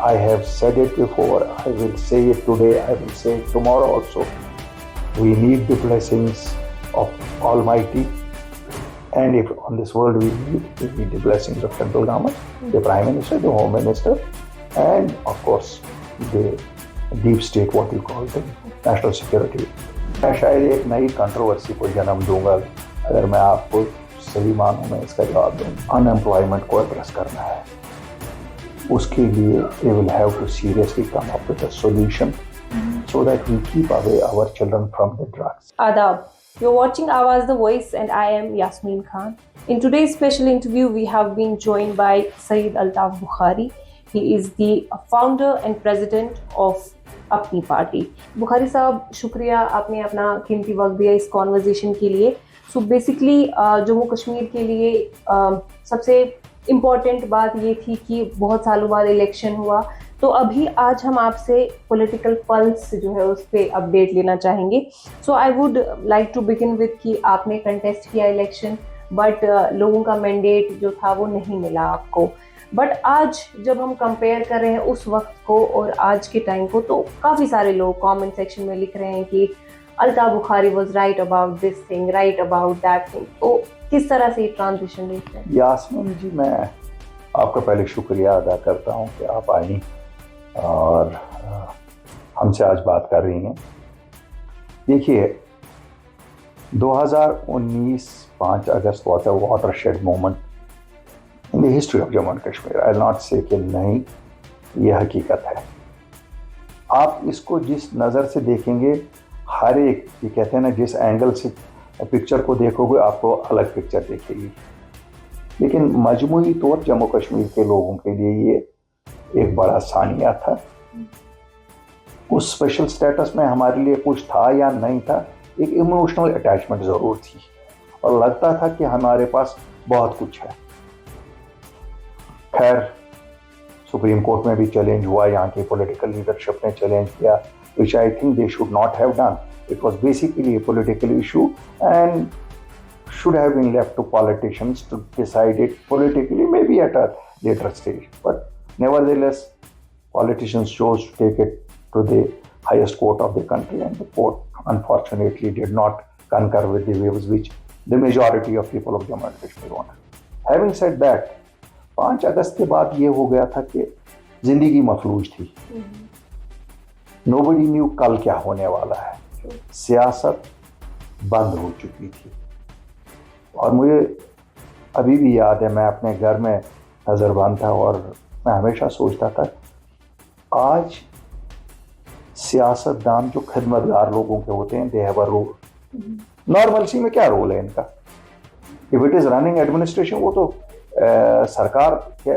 I have said it before, I will say it today, I will say it tomorrow also. We need the blessings of Almighty. And if on this world we need the blessings of central government, the Prime Minister, the Home Minister, and of course the deep state, what you call the national security. मैं शायद एक नई controversy को जन्म दूंगा अगर मैं आपको सही मानूं में इसका जवाब दूं। अनएम्प्लॉयमेंट को एड्रेस करना है, उसके लिए they will have to seriously come up with a solution so that we keep away our children from the drugs. Adab. You're watching Awaz the Voice and I am Yasmin Khan. In today's special interview, we have been joined by Saeed Altaf Bukhari. He is the founder and president of अपनी party. Bukhari साहब, शुक्रिया आपने अपना कीमती वक्त दिया इस conversation के लिए। सो बेसिकली जम्मू कश्मीर के लिए सबसे इम्पॉर्टेंट बात ये थी कि बहुत सालों बाद इलेक्शन हुआ, तो अभी आज हम आपसे पॉलिटिकल पल्स जो है उस पर अपडेट लेना चाहेंगे। So I would like to begin with कि आपने कंटेस्ट किया इलेक्शन, बट लोगों का मैंडेट जो था वो नहीं मिला आपको। बट आज जब हम कंपेयर कर रहे हैं उस वक्त को और आज के टाइम को, तो काफ़ी सारे लोग कमेंट सेक्शन में लिख रहे हैं कि Altaf Bukhari was right about this thing, right about that thing. तो किस तरह से ट्रांजिशन देखते हैं? यास्मीन जी, मैं आपका पहले शुक्रिया अदा करता हूं कि आप आई और हमसे आज बात कर रही हैं। देखिए, 2019 5 अगस्त was a watershed moment in the history of Jammu and Kashmir. I will not say कि नहीं, यह हकीकत है। आप इसको जिस नज़र से देखेंगे, हर एक, ये कहते हैं ना, जिस एंगल से पिक्चर को देखोगे आपको अलग पिक्चर दिखेगी, लेकिन मजमूई तौर जम्मू कश्मीर के लोगों के लिए ये एक बड़ा सानिया था। उस स्पेशल स्टेटस में हमारे लिए कुछ था या नहीं था, एक इमोशनल अटैचमेंट ज़रूर थी और लगता था कि हमारे पास बहुत कुछ है। खैर, सुप्रीम कोर्ट में भी चैलेंज हुआ, यहाँ की पॉलिटिकल लीडरशिप ने चैलेंज किया, which I think they should not have done. It was basically a political issue and should have been left to politicians to decide it politically, maybe at a later stage. But nevertheless, politicians chose to take it to the highest court of the country, and the court unfortunately did not concur with the views which the majority of people of Jammu and Kashmir wanted. Having said that, 5 अगस्त के बाद ये हो गया था कि जिंदगी मफलूज थी। Nobody knew कल क्या होने वाला है। सियासत बंद हो चुकी थी और मुझे अभी भी याद है, मैं अपने घर में नज़रबंद था और मैं हमेशा सोचता था, आज सियासतदान जो खिदमतगार लोगों के होते हैं, they have a role. Normalcy में क्या रोल है इनका? If it is running administration, वो तो सरकार के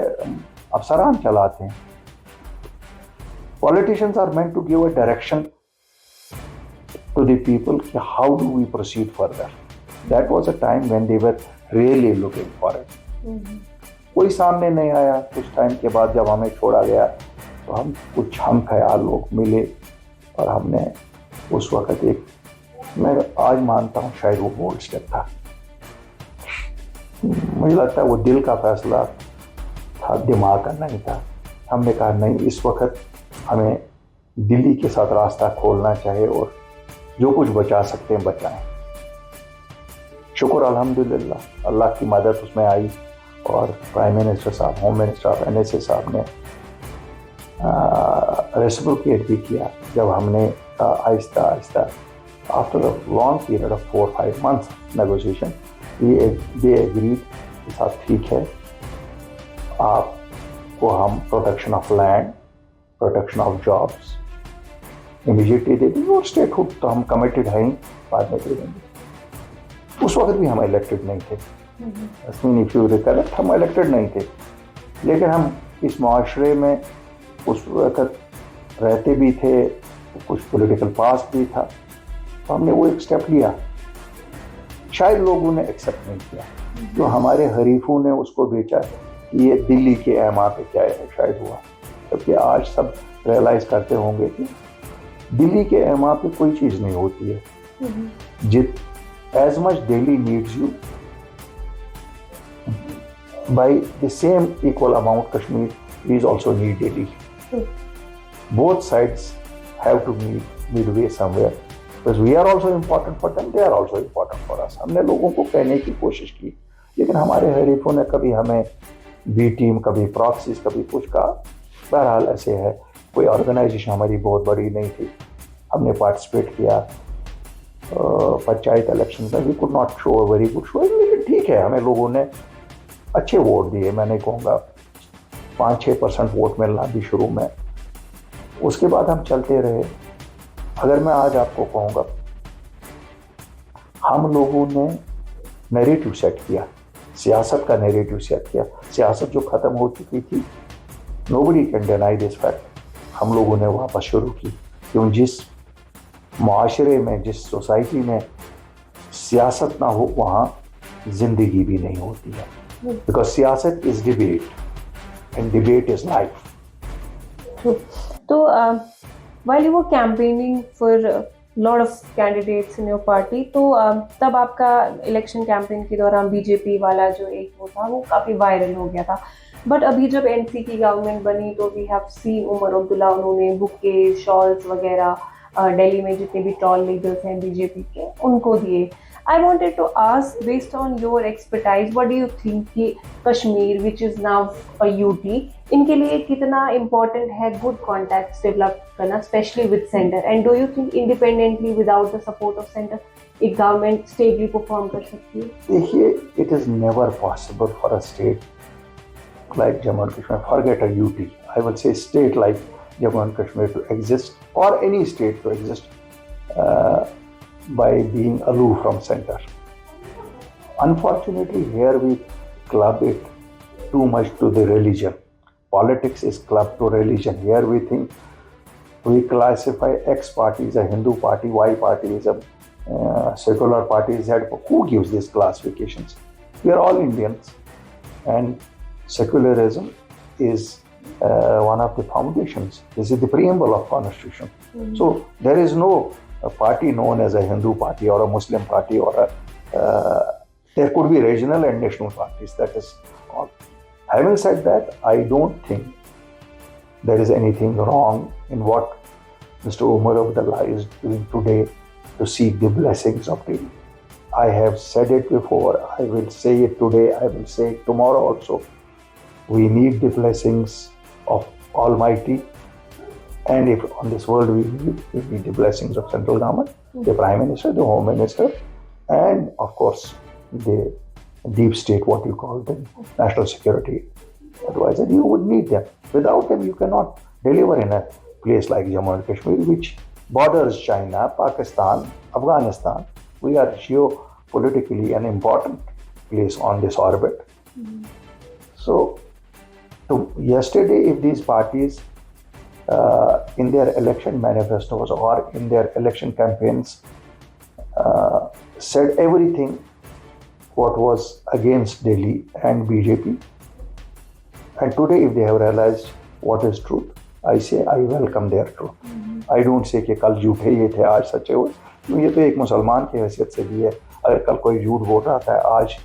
अफसरान चलाते हैं। Politicians are meant to give a direction to the people, how do we proceed further. That was a time when they were really looking for it. कोई सामने नहीं आया। कुछ टाइम के बाद जब हमें छोड़ा गया तो हम कुछ हम ख्याल लोग मिले और हमने उस वक्त एक, मैं आज मानता हूँ शायद वो बोल्ड स्टेप था। मुझे लगता है वो दिल का फैसला था, दिमाग का नहीं था। हमने कहा नहीं, इस वक्त हमें दिल्ली के साथ रास्ता खोलना चाहिए और जो कुछ बचा सकते हैं बचाएं। शुक्र अल्हम्दुलिल्लाह, अल्लाह की मदद उसमें आई और प्राइम मिनिस्टर साहब, होम मिनिस्टर, NSA साहब ने रेसिप्रोकेट भी किया। जब हमने आहिस्ता आहिस्ता after a long period of 4-5 months negotiation, they agreed के साथ, ठीक है, आपको हम protection of land, protection of jobs immediately दे देंगे और स्टेटहुड तो हम कमिटेड हैं, बाद में दे देंगे। उस वक्त भी हम इलेक्टेड नहीं थे। इफ यू रिकलेक्ट, हम इलेक्टेड नहीं थे, लेकिन हम इस माशरे में उस वक्त रहते भी थे, कुछ पॉलिटिकल पास भी था, तो हमने वो एक स्टेप लिया। शायद लोगों ने एक्सेप्ट नहीं किया, जो हमारे हरीफों ने उसको बेचा, ये दिल्ली के एमा पे क्या है शायद हुआ, जबकि आज सब रियलाइज करते होंगे कि दिल्ली के एमा पे कोई चीज़ नहीं होती है। जित as much Delhi needs you, by the same equal amount Kashmir is also need Delhi. Both sides have to meet midway somewhere, because we are also important for them, they are also important for us. हमने लोगों को कहने की कोशिश की, लेकिन हमारे हरीफों ने कभी हमें बी टीम, कभी प्रॉक्सीज, कभी कुछ कहा. बहरहाल ऐसे है. कोई ऑर्गेनाइजेशन हमारी बहुत बड़ी नहीं थी. हमने पार्टिसिपेट किया पंचायत इलेक्शन में. We could not show a very good show, लेकिन ठीक है, हमें लोगों ने अच्छे वोट दिए. मैं नहीं कहूँगा 5-6% वोट मिलना भी शुरू में. उसके बाद हम चलते रहे. अगर मैं आज आपको कहूँगा, हम लोगों ने नैरेटिव सेट किया, सियासत का नैरेटिव सेट किया. सियासत जो ख़त्म हो चुकी थी, nobody can deny this fact, हम लोगों ने वापस शुरू की. क्यों? जिस माशरे में, जिस सोसाइटी में सियासत ना हो, वहाँ ज़िंदगी भी नहीं होती है. बिकॉज सियासत is debate and debate is life. तो while you were campaigning for a lot of candidates in your party, तो तब आपका इलेक्शन कैंपेन के दौरान बीजेपी वाला जो एक वो था, वो काफ़ी वायरल हो गया था. बट अभी जब एनसी की गवर्नमेंट बनी तो we have seen Omar Abdullah, उन्होंने बुके, शॉल्स वगैरह दिल्ली में जितने भी टॉल लीडर्स हैं बीजेपी के, उनको दिए. I wanted to ask, based on your expertise, what do you think कि Kashmir, which is now a UT, इनके लिए कितना important है good contacts develop करना, especially with center? And do you think independently, without the support of center, एक government stably perform कर सकती है? देखिए, it is never possible for a state like Jammu and Kashmir, forget a UT, I will say state like Jammu and Kashmir to exist, or any state to exist by being aloof from center. Unfortunately, here we club it too much to the religion. Politics is clubbed to religion. Here we think we classify X party as a Hindu party, Y party is a secular party, Z. Who gives these classifications? We are all Indians, and secularism is one of the foundations. This is the preamble of Constitution. Mm-hmm. So there is no a party known as a Hindu party or a Muslim party, or there could be regional and national parties. That is all. Having said that, I don't think there is anything wrong in what Mr. Umar Abdullah is doing today to seek the blessings of Delhi. I have said it before, I will say it today, I will say it tomorrow also. We need the blessings of Almighty. And if on this world we need the blessings of central government, the Prime Minister, the Home Minister, and of course the deep state, what you call the national security advisor. You would need them. Without them, you cannot deliver in a place like Jammu and Kashmir, which borders China, Pakistan, Afghanistan. We are geopolitically an important place on this orbit. Mm-hmm. So, yesterday, if these parties in their election manifestos or in their election campaigns said everything what was against Delhi and BJP, and today if they have realized what is truth, I say I welcome their truth. Mm-hmm. I don't say कि कल झूठे ये थे आज सच्चे हुए. ये तो एक मुसलमान की हैसियत से भी है. अगर कल कोई झूठ बोल रहा था, आज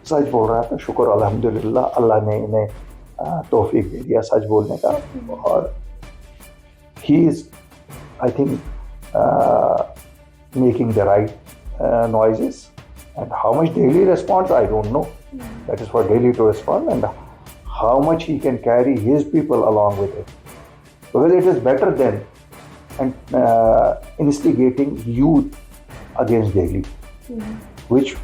सच बोल रहा था, शुक्र अल्हम्दुलिल्लाह, अल्लाह ने इन्हें तौफीक दे दिया सच बोलने का. और he is, I think, making the right noises. And how much Delhi responds, I don't know. That is for Delhi to respond, and how much he can carry his people along with it. Because it is better than instigating youth against Delhi, which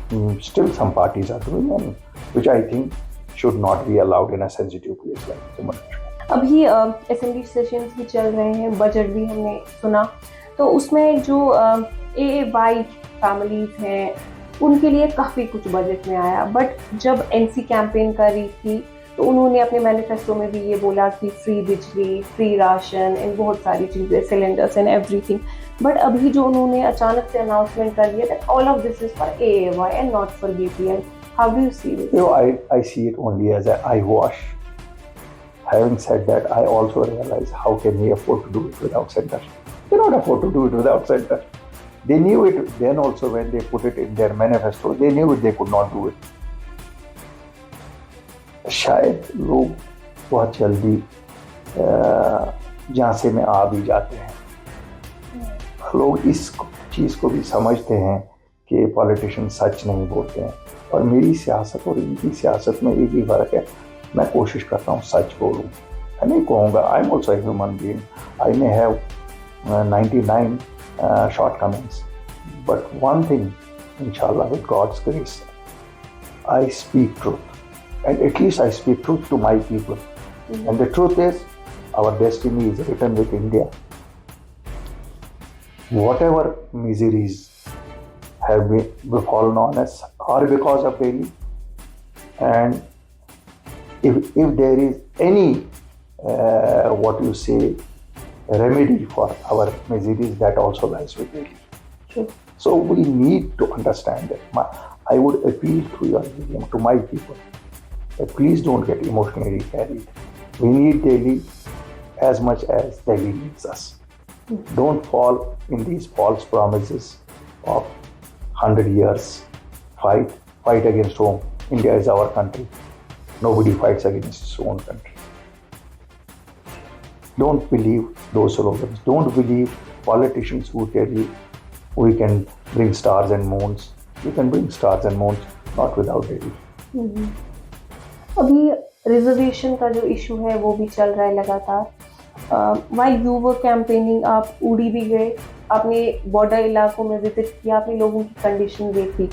still some parties are doing, and which I think should not be allowed in a sensitive place like Jammu and Kashmir. अभी assembly sessions भी चल रहे हैं, budget भी हमने सुना, तो उसमें जो AAY फैमिलीज हैं उनके लिए काफ़ी कुछ बजट में आया. बट जब एनसी कैंपेन कर रही थी तो उन्होंने अपने मैनिफेस्टो में भी ये बोला कि फ्री बिजली, फ्री राशन एंड बहुत सारी चीज़ें, सिलेंडर्स एंड एवरीथिंग. बट अभी जो उन्होंने अचानक से अनाउंसमेंट कर दिया that all of this is for AAY and not for BPL. How do you see this? I see it only as an eyewash. Having said that, I also realize how can we afford to do it without center? They cannot afford to do it without center. They knew it then also when they put it in their manifesto. They knew it, they could not do it. शायद लोग बहुत जल्दी जहाँ से में आ भी जाते हैं। लोग इस चीज़ को भी समझते हैं कि पॉलिटिशियन सच नहीं बोलते हैं, और मेरी सियासत और इनकी सियासत में एक ही फ़र्क है, मैं कोशिश करता हूँ सच बोलूँ। मैं नहीं कहूँगा I am also human being, I may have 99 shortcomings, but one thing, inshallah, with God's grace, I speak truth, and at least I speak truth to my people. And the truth is, our destiny is written with India. Whatever miseries have befallen on us are because of Delhi, and if there is any what you say remedy for our miseries, that also lies with Delhi. True. So we need to understand that. I would appeal to your medium, to my people, that please don't get emotionally carried. We need Delhi as much as Delhi needs us. Don't fall in these false promises of 100 years fight against whom? India is our country. Nobody fights against his own country. Don't believe those slogans. Don't believe politicians who tell you we can bring stars and moons. You can bring stars and moons, not without Delhi. अभी reservation का जो issue है वो भी चल रहा है लगातार। व्हाइल यू वर कैंपेनिंग, आप उड़ी भी गए, आपने बॉर्डर इलाकों में विजिट किया, आपने लोगों की कंडीशन देखी।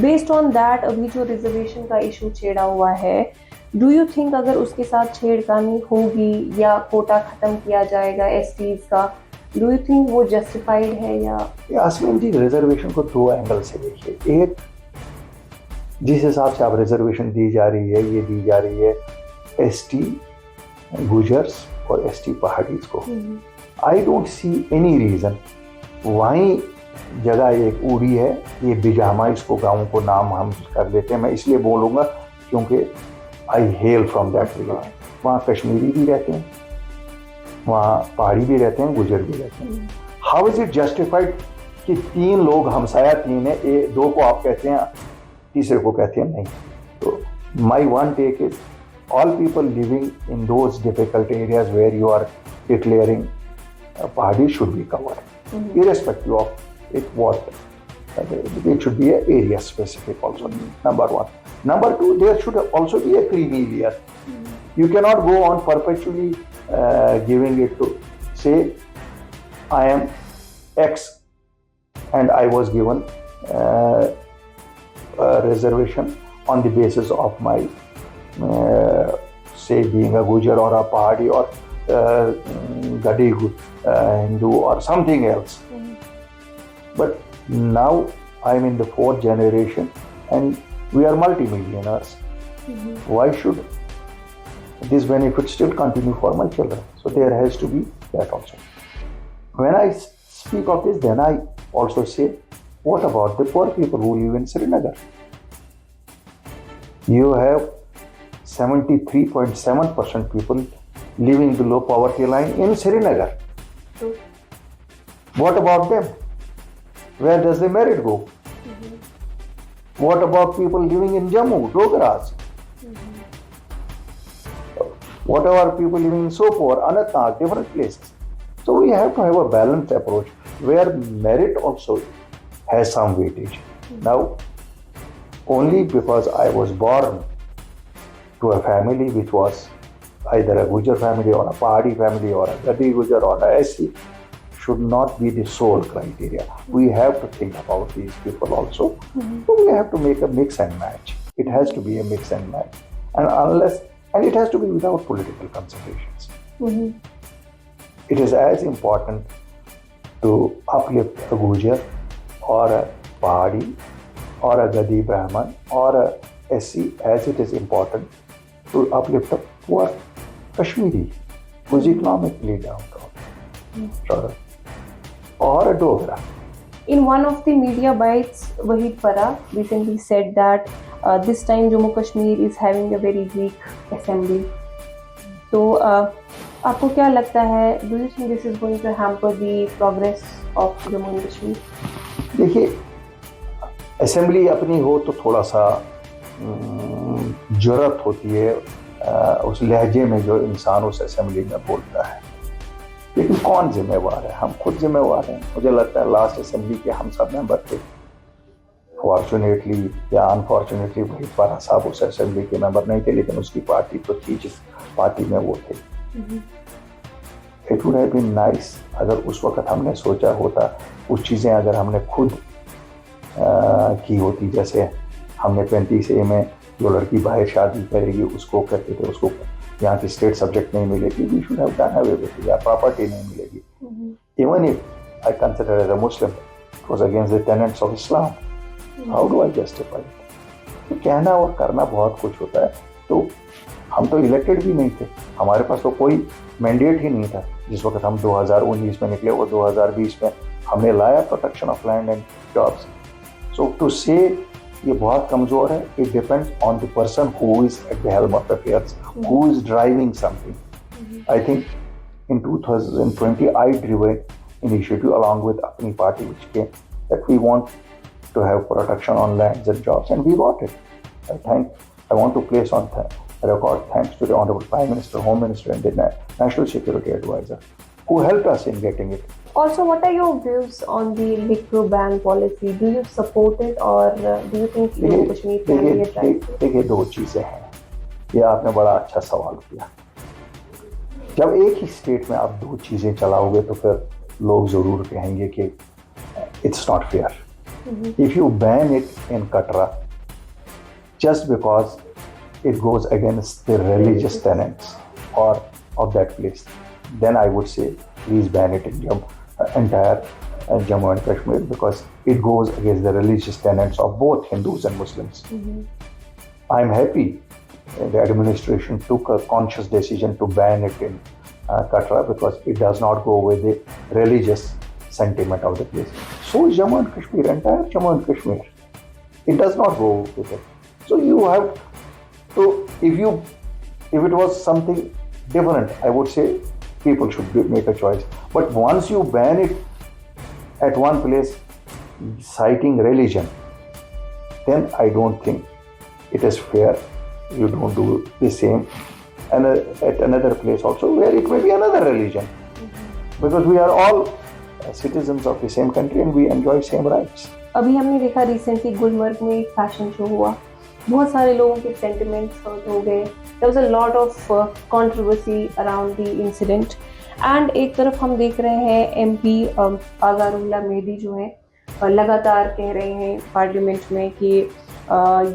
बेस्ड ऑन दैट, अभी जो रिजर्वेशन का इशू छेड़ा हुआ है, डू यू थिंक अगर उसके साथ छेड़खानी होगी या कोटा खत्म किया जाएगा एसटीज का, डू यू थिंक वो जस्टिफाइड है? या यास्मीन जी, रिजर्वेशन को दो एंगल से देखिए। एक, जिस हिसाब से आप रिजर्वेशन दी जा रही है, ये दी जा रही है एसटी गुजर्स और एसटी पहाड़ीज को। I don't see any reason. वहीं जगह एक उड़ी है, ये बिजामा, इसको गाँव को नाम हम कर देते हैं। मैं इसलिए बोलूँगा क्योंकि आई हेल फ्रॉम दैट विलेज। वहाँ कश्मीरी भी रहते हैं, वहाँ पहाड़ी भी रहते हैं, गुजर भी रहते हैं। हाउ इज इट जस्टिफाइड कि तीन लोग हमसाया तीन है, दो को आप कहते हैं, तीसरे को कहते हैं नहीं? तो my one take is all people living in those difficult areas where you are declaring Pahadi should be covered, irrespective of it what. It should be an area specific also, number one. Number two, there should also be a creamy layer. You cannot go on perpetually giving it to, say, I am X and I was given a reservation on the basis of my say being a Gujar or a Pahadi or Gadi Hindu or something else. But now I'm in the fourth generation and we are multi-millionaires. Why should this benefit still continue for my children? So there has to be that also. When I speak of this, then I also say, what about the poor people who live in Srinagar? You have 73.7% people living below poverty line in Srinagar. What about them? Where does the merit go? What about people living in Jammu, Dogras? What about people living in Sopore, Anantnag, different places? So we have to have a balanced approach where merit also has some weightage. Now, only because I was born to a family which was either a Gujar family or a Pahadi family or a Gadi Gujar or a SC should not be the sole criteria. We have to think about these people also. So we have to make a mix and match. It has to be a mix and match. And it has to be without political considerations. It is as important to uplift a Gujar or a Pahadi or a Gadi Brahman or a SC as it is important to uplift a poor Kashmiri who is economically downtrodden, or a Dogra. In one of the media bites, Wahid Farah recently said that this time Jammu Kashmir is having a very weak assembly. So, आपको क्या लगता है? Do you think this is going to hamper the progress of Jammu and Kashmir? देखिए, assembly अपनी हो तो थोड़ा सा जरूरत होती है उस लहजे में जो इंसान उस असेंबली में बोलता है। लेकिन कौन जिम्मेवार है? हम खुद जिम्मेवार हैं। मुझे लगता है लास्ट असेंबली के हम सब मेंबर थे। फॉर्चुनेटली या अनफॉर्चुनेटली वही फराह साहब उस असेंबली के मेंबर नहीं थे, लेकिन उसकी पार्टी तो थी जिस पार्टी में वो थे। It would have been nice अगर उस वक्त हमने सोचा होता, कुछ चीज़ें अगर हमने खुद की होती। जैसे हमने 35A में जो लड़की बाहर शादी करेगी उसको कहते थे उसको यहाँ की स्टेट सब्जेक्ट नहीं मिलेगी, we should have done away with it, या प्रॉपर्टी नहीं मिलेगी। Even if I consider as a Muslim it was against the tenants of Islam, how do I justify? तो कहना और करना बहुत कुछ होता है। तो हम तो इलेक्टेड भी नहीं थे, हमारे पास तो कोई मैंडेट ही नहीं था जिस वक्त हम 2019 में निकले और 2020 में हमने लाया protection of land and jobs. So to say ये बहुत कमजोर है। It depends on the person who is at the helm of affairs, who is driving something. I think in 2020 I drew an initiative along with अपनी party which came that we want to have protection on lands and jobs, and we got it. I want to place on record thanks to the Honorable Prime Minister, Home Minister and the National Security Advisor who helped us in getting it. Also, what are your views on the liquor ban policy? Do you support it, or do you think Kashmir can be a right? देखिए दो चीज़ें हैं, ये आपने बड़ा अच्छा सवाल किया। जब एक ही स्टेट में आप दो चीज़ें चलाओगे तो फिर लोग ज़रूर कहेंगे कि it's not fair. If you ban it in Katra just because it goes against the religious tenets or of that place, then I would say please ban it in entire Jammu and Kashmir, because it goes against the religious tenets of both Hindus and Muslims. I'm happy the administration took a conscious decision to ban it in Katra because it does not go with the religious sentiment of the place. So is Jammu and Kashmir, entire Jammu and Kashmir. It does not go with it. So you have to, if it was something different, I would say people should make a choice. But once you ban it at one place, citing religion, then I don't think it is fair. You don't do the same and at another place also where it may be another religion, because we are all citizens of the same country and we enjoy same rights. अभी हमने देखा recently Gulmarg में एक fashion show हुआ, बहुत सारे लोगों के सेंटिमेंट्स हर्ट हो गए। There was a lot of controversy around the incident. And एक तरफ हम देख रहे हैं एमपी आज़ारुल्लाह मेहदी जो है लगातार कह रहे हैं पार्लियामेंट में कि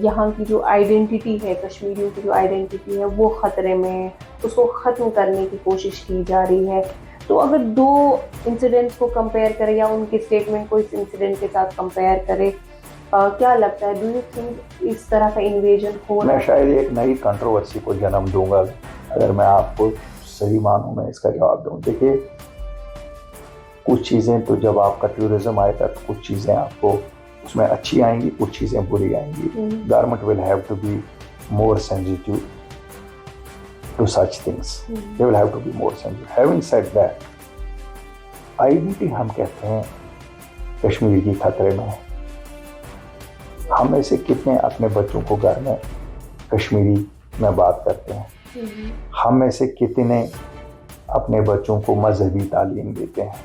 यहाँ की जो आइडेंटिटी है, कश्मीरियों की जो आइडेंटिटी है वो ख़तरे में है, उसको ख़त्म करने की कोशिश की जा रही है। तो अगर दो इंसिडेंट्स को कंपेयर करें या उनके स्टेटमेंट को इस इंसिडेंट के साथ कंपेयर करें, क्या लगता है? डू यू थिंक इस तरह का इन्वेजन हो रहा है? मैं शायद एक नई कंट्रोवर्सी को जन्म दूंगा अगर मैं आपको सही मानूं मैं इसका जवाब दूं। देखिए, कुछ चीज़ें तो जब आपका टूरिज्म आएगा तो कुछ चीज़ें आपको उसमें अच्छी आएंगी, कुछ चीज़ें बुरी आएंगी। Government will have to be more sensitive to such things. They will have to be more sensitive. Having said that, identity हम कहते हैं कश्मीर की खतरे में है। हम में से कितने अपने बच्चों को घर में कश्मीरी में बात करते हैं? हम में से कितने अपने बच्चों को मजहबी तालीम देते हैं?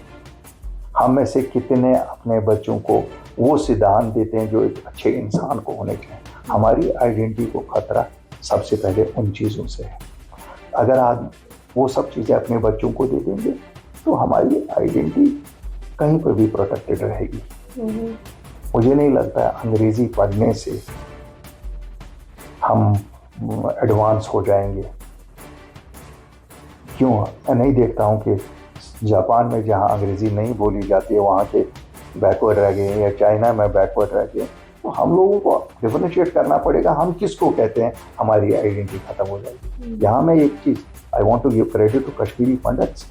हम में से कितने अपने बच्चों को वो सिद्धांत देते हैं जो एक अच्छे इंसान को होने के? हमारी आइडेंटिटी को खतरा सबसे पहले उन चीज़ों से है। अगर आप वो सब चीज़ें अपने बच्चों को दे देंगे तो हमारी आइडेंटिटी कहीं पर भी प्रोटेक्टेड रहेगी। मुझे नहीं लगता अंग्रेज़ी पढ़ने से हम एडवांस हो जाएंगे। क्यों? मैं नहीं देखता हूँ कि जापान में जहाँ अंग्रेज़ी नहीं बोली जाती है वहाँ के बैकवर्ड रह गए या चाइना में बैकवर्ड रह गए। तो हम लोगों को डिफरेंशिएट करना पड़ेगा, हम किसको कहते हैं, हमारी आइडेंटिटी खत्म हो जाएगी। यहाँ में एक चीज़ I want to give credit to Kashmiri Pandits,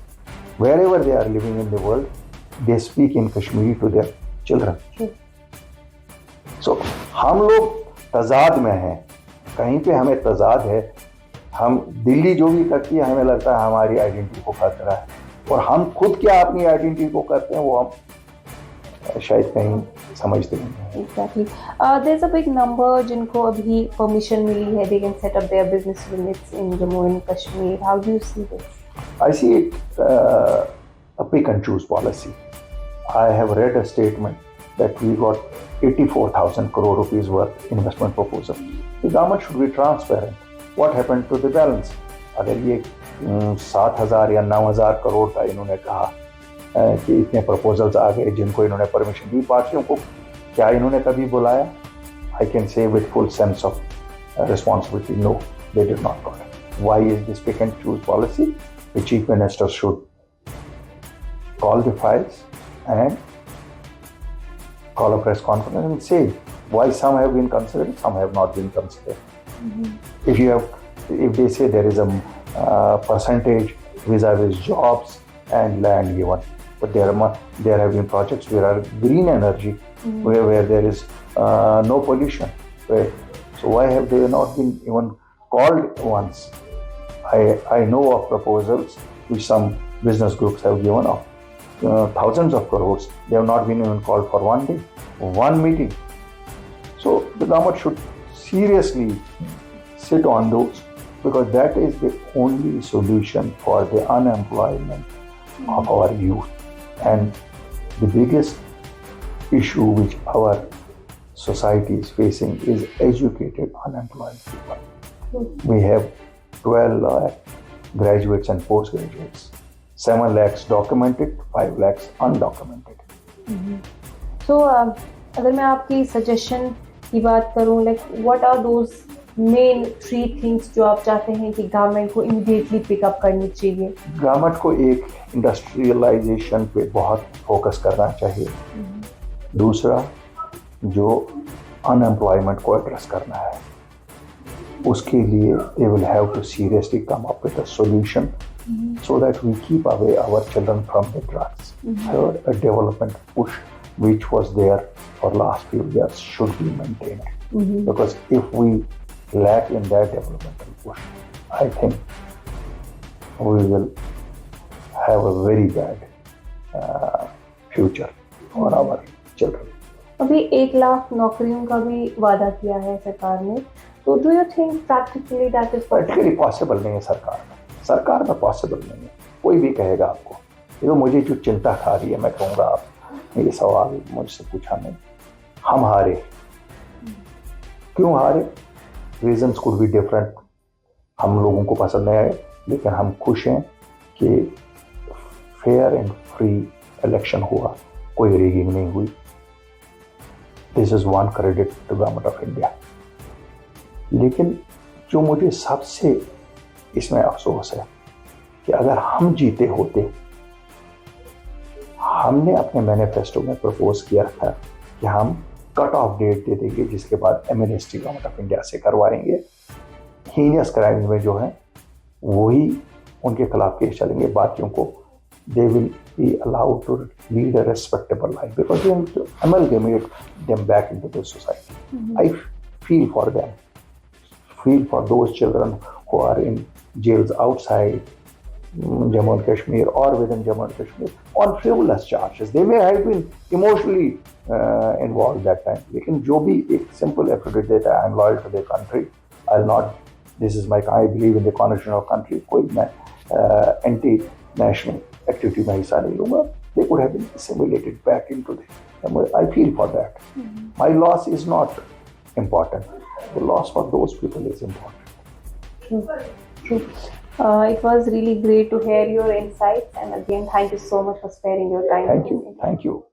wherever they are living in the world they speak in Kashmiri to their children. So हम लोग तजाद में हैं, कहीं पे हमें तजाद है। हम दिल्ली जो भी करती है हमें लगता है हमारी आइडेंटिटी को खतरा है, और हम खुद क्या अपनी आइडेंटिटी को करते हैं वो हम शायद कहीं समझते नहीं हैं। Exactly. There's a big number जिनको अभी permission मिली है, they can set up their business units in Jammu and Kashmir. How do you see this? I see it a pick and choose policy. I have read a statement that we got 84,000 crore rupees worth investment proposal. The government should be transparent. What happened to the balance? अगर ये 7,000 या 9,000 करोड़ का इन्होंने कहा कि इतने proposals आ गए जिनको इन्होंने परमिशन दी, पार्टियों को क्या इन्होंने कभी बुलाया? I can say with full sense of responsibility, no, they did not call it. Why is this pick and choose policy? The chief minister should call the files and call a press conference and say why some have been considered, some have not been considered. If they say there is a percentage vis-a-vis jobs and land given, but there have been projects where are green energy, where there is no pollution. So why have they not been even called once? I know of proposals which some business groups have given of thousands of crores. They have not been even called for one day, one meeting. So the government should seriously sit on those, because that is the only solution for the unemployment of our youth. And the biggest issue which our society is facing is educated unemployed people. We have 12 lakh graduates and postgraduates, 7 lakhs documented, 5 lakhs undocumented. So, अगर मैं आपकी suggestion की बात करूं, like what are those main 3 things जो आप चाहते हैं कि गवर्नमेंट को इमीडिएटली पिकअप करनी चाहिए? गवर्नमेंट को एक इंडस्ट्रियलाइजेशन पे बहुत फोकस करना चाहिए। दूसरा, जो अनएम्प्लॉयमेंट को एड्रेस करना है, उसके लिए they will have to seriously come up with a solution so that we keep away our children from the drugs. Third, a development push which was there for last few years should be maintained. Because if we lack in that developmental push, I think we will have a very bad future for our children. अभी 1 लाख नौकरियों का भी वादा किया है सरकार ने, तो do you think practically that is practically possible नहीं है सरकार में पॉसिबल नहीं है। कोई भी कहेगा आपको, ये मुझे जो चिंता खा रही है, मैं कहूँगा आप ये सवाल मुझसे पूछा नहीं। हम हारे, क्यों हारे? रीजंस कुड बी डिफरेंट, हम लोगों को पसंद नहीं आए, लेकिन हम खुश हैं कि फेयर एंड फ्री इलेक्शन हुआ, कोई रिगिंग नहीं हुई। This is one credit to government of India. लेकिन जो मुझे सबसे इसमें अफसोस है कि अगर हम जीते होते, हमने अपने मैनिफेस्टो में प्रपोज किया था कि हम कट ऑफ डेट दे देंगे जिसके बाद एमनेस्टी गवर्नमेंट ऑफ इंडिया से करवाएंगे। हीनियस क्राइम में जो है वही उनके खिलाफ केस चलेंगे, बाकियों को they will be allowed to lead a respectable life because they will amalgamate them back into the society. I feel for them, feel for those children who are in jails outside Jammu and Kashmir or within Jammu and Kashmir on frivolous charges. They may have been emotionally involved that time. लेकिन जो भी एक simple affidavit देता है, I'm loyal to the country, I'll not, this is my, I believe in the constitution of country, कोई मैं anti-national activity में हिस्सा नहीं लूँगा, they could have been assimilated back into the, I feel for that. My loss is not important. The loss for those people is important. True. It was really great to hear your insights, and again, thank you so much for sparing your time. Thank you.